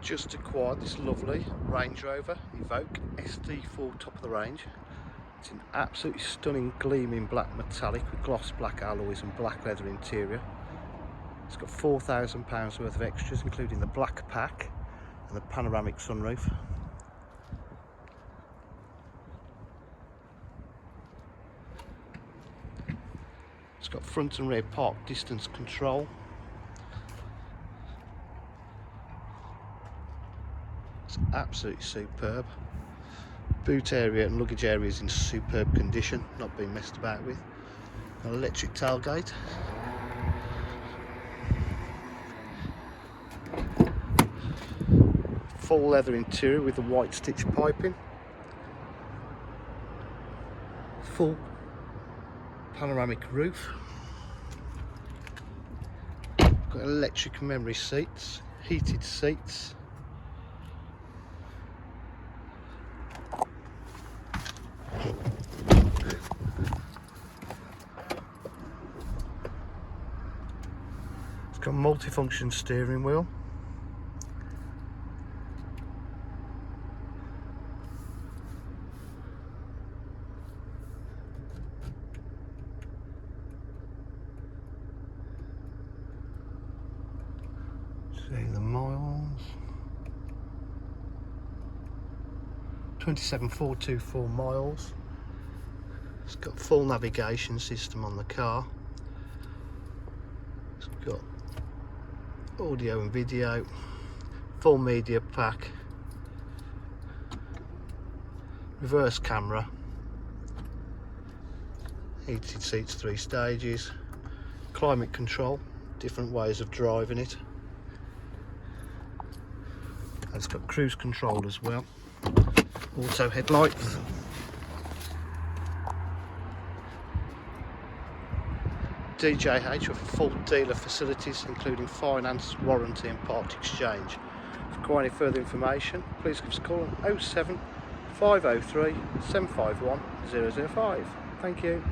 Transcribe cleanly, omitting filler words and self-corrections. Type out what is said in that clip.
just acquired this lovely Range Rover Evoque SD4 top of the range. It's an absolutely stunning gleaming black metallic with gloss black alloys and black leather interior. It's got £4,000 worth of extras, including the black pack and the panoramic sunroof. It's got front and rear park distance control. It's absolutely superb. Boot area and luggage area is in superb condition, not being messed about with. An electric tailgate. Full leather interior with the white stitch piping. Full panoramic roof. Got electric memory seats, heated seats. It's got a multifunction steering wheel. See the miles. 27,424 miles. It's got full navigation system on the car. It's got audio and video, full media pack, reverse camera, heated seats 3 stages, climate control, different ways of driving it. And it's got cruise control as well, auto headlights. DJH with full dealer facilities including finance, warranty and part exchange. If you require any further information, please give us a call on 07 503 751 005. Thank you.